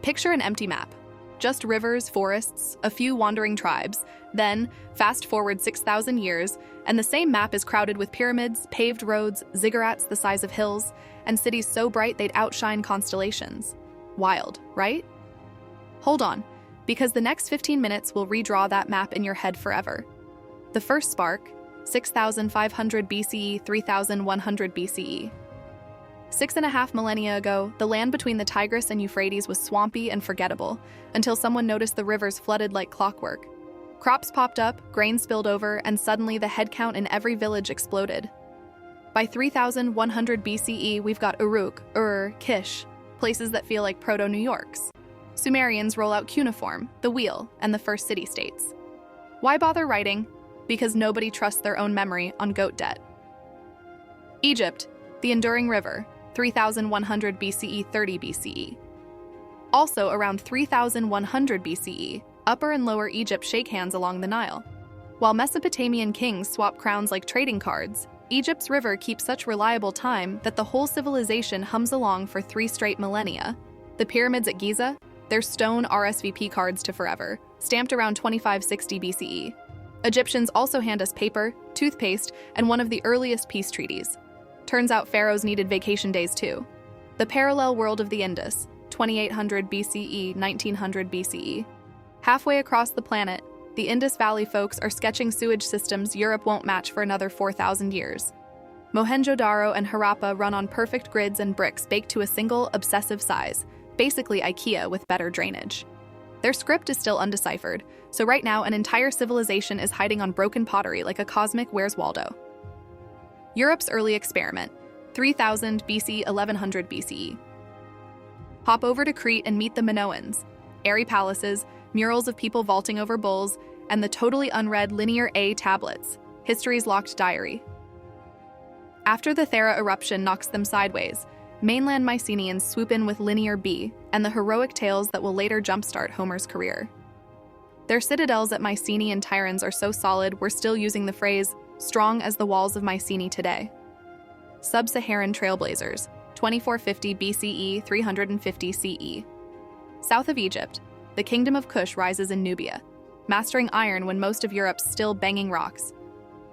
Picture an empty map. Just rivers, forests, a few wandering tribes. Then, fast forward 6,000 years, and the same map is crowded with pyramids, paved roads, ziggurats the size of hills, and cities so bright they'd outshine constellations. Wild, right? Hold on, because the next 15 minutes will redraw that map in your head forever. The first spark, 6,500 BCE, 3,100 BCE. 6.5 millennia ago, the land between the Tigris and Euphrates was swampy and forgettable, until someone noticed the rivers flooded like clockwork. Crops popped up, grain spilled over, and suddenly the head count in every village exploded. By 3,100 BCE, we've got Uruk, Ur, Kish, places that feel like proto-New Yorks. Sumerians roll out cuneiform, the wheel, and the first city-states. Why bother writing? Because nobody trusts their own memory on goat debt. Egypt, the enduring river, 3,100 BCE, 30 BCE. Also around 3,100 BCE, Upper and Lower Egypt shake hands along the Nile. While Mesopotamian kings swap crowns like trading cards, Egypt's river keeps such reliable time that the whole civilization hums along for 3 straight millennia. The pyramids at Giza, they're stone RSVP cards to forever, stamped around 2560 BCE. Egyptians also hand us paper, toothpaste, and one of the earliest peace treaties. Turns out pharaohs needed vacation days too. The parallel world of the Indus, 2800 BCE, 1900 BCE. Halfway across the planet, the Indus Valley folks are sketching sewage systems Europe won't match for another 4,000 years. Mohenjo-Daro and Harappa run on perfect grids and bricks baked to a single, obsessive size, basically IKEA with better drainage. Their script is still undeciphered, so right now an entire civilization is hiding on broken pottery like a cosmic Where's Waldo. Europe's early experiment, 3000 BC, 1100 BCE. Hop over to Crete and meet the Minoans, airy palaces, murals of people vaulting over bulls, and the totally unread Linear A tablets, history's locked diary. After the Thera eruption knocks them sideways, mainland Mycenaeans swoop in with Linear B and the heroic tales that will later jumpstart Homer's career. Their citadels at Mycenae and Tiryns are so solid we're still using the phrase, strong as the walls of Mycenae today. Sub-Saharan trailblazers, 2450 BCE, 350 CE. South of Egypt, the Kingdom of Kush rises in Nubia, mastering iron when most of Europe's still banging rocks.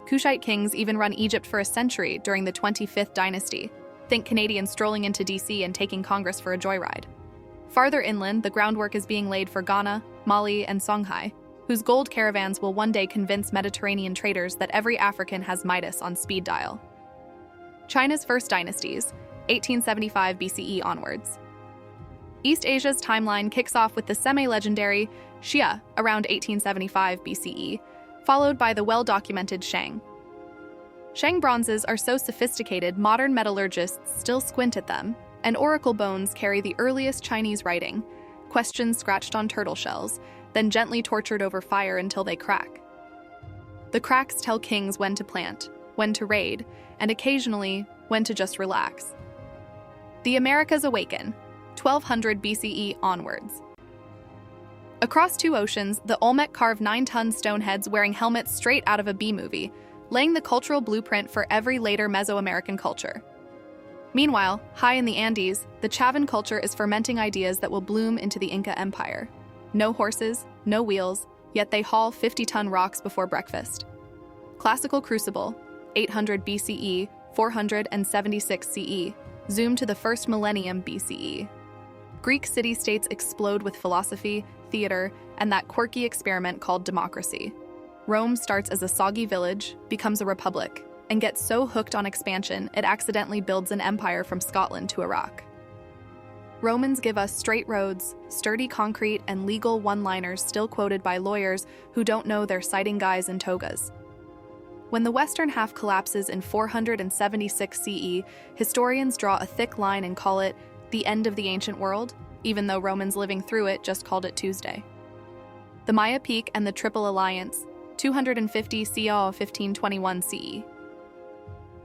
Kushite kings even run Egypt for a century during the 25th dynasty. Think Canadians strolling into DC and taking Congress for a joyride. Farther inland, the groundwork is being laid for Ghana, Mali, and Songhai, whose gold caravans will one day convince Mediterranean traders that every African has Midas on speed dial. China's first dynasties, 1875 BCE onwards. East Asia's timeline kicks off with the semi-legendary Xia around 1875 BCE, followed by the well-documented Shang. Shang bronzes are so sophisticated modern metallurgists still squint at them, and oracle bones carry the earliest Chinese writing, questions scratched on turtle shells, then gently tortured over fire until they crack. The cracks tell kings when to plant, when to raid, and occasionally when to just relax. The Americas awaken, 1200 BCE onwards. Across 2 oceans, the Olmec carve 9-ton stone heads wearing helmets straight out of a B-movie, laying the cultural blueprint for every later Mesoamerican culture. Meanwhile, high in the Andes, the Chavan culture is fermenting ideas that will bloom into the Inca Empire. No horses, no wheels, yet they haul 50-ton rocks before breakfast. Classical crucible, 800 BCE, 476 CE, zoom to the first millennium BCE. Greek city-states explode with philosophy, theater, and that quirky experiment called democracy. Rome starts as a soggy village, becomes a republic, and gets so hooked on expansion it accidentally builds an empire from Scotland to Iraq. Romans give us straight roads, sturdy concrete, and legal one-liners still quoted by lawyers who don't know they're citing guys in togas. When the western half collapses in 476 CE, historians draw a thick line and call it the end of the ancient world, even though Romans living through it just called it Tuesday. The Maya Peak and the Triple Alliance, 250 CA 1521 CE.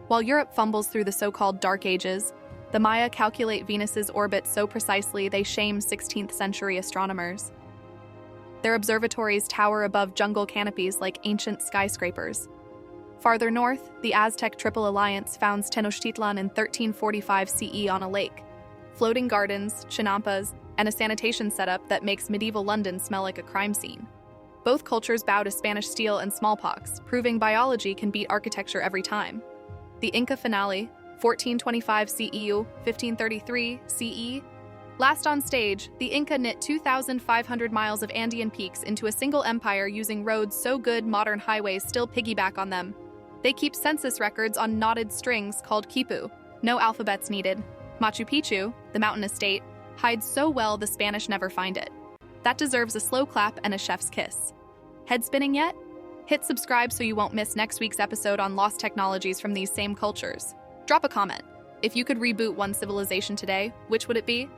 While Europe fumbles through the so-called Dark Ages, the Maya calculate Venus's orbit so precisely they shame 16th century astronomers. Their observatories tower above jungle canopies like ancient skyscrapers. Farther north, the Aztec Triple Alliance founds Tenochtitlan in 1345 CE on a lake. Floating gardens, chinampas, and a sanitation setup that makes medieval London smell like a crime scene. Both cultures bow to Spanish steel and smallpox, proving biology can beat architecture every time. The Inca finale, 1425 CEU, 1533 CE. Last on stage, the Inca knit 2,500 miles of Andean peaks into a single empire using roads so good modern highways still piggyback on them. They keep census records on knotted strings called quipu. No alphabets needed. Machu Picchu, the mountain estate, hides so well the Spanish never find it. That deserves a slow clap and a chef's kiss. Head spinning yet? Hit subscribe so you won't miss next week's episode on lost technologies from these same cultures. Drop a comment. If you could reboot one civilization today, which would it be?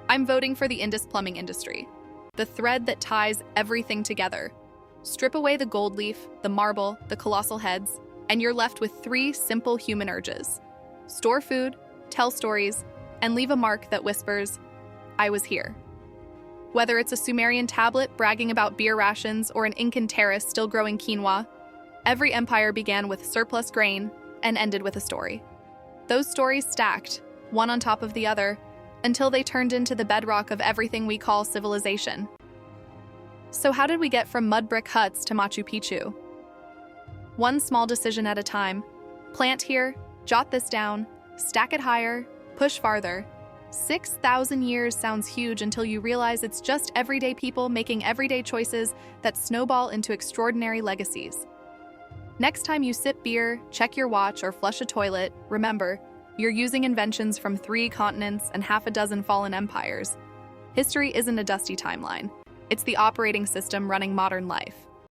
I'm voting for the Indus plumbing industry. The thread that ties everything together. Strip away the gold leaf, the marble, the colossal heads, and you're left with 3 simple human urges. Store food, tell stories, and leave a mark that whispers, I was here. Whether it's a Sumerian tablet bragging about beer rations or an Incan terrace still growing quinoa, every empire began with surplus grain and ended with a story. Those stories stacked, one on top of the other, until they turned into the bedrock of everything we call civilization. So how did we get from mud brick huts to Machu Picchu? One small decision at a time. Plant here, jot this down, stack it higher, push farther. 6,000 years sounds huge until you realize it's just everyday people making everyday choices that snowball into extraordinary legacies. Next time you sip beer, check your watch, or flush a toilet, remember, you're using inventions from 3 continents and half a dozen fallen empires. History isn't a dusty timeline. It's the operating system running modern life.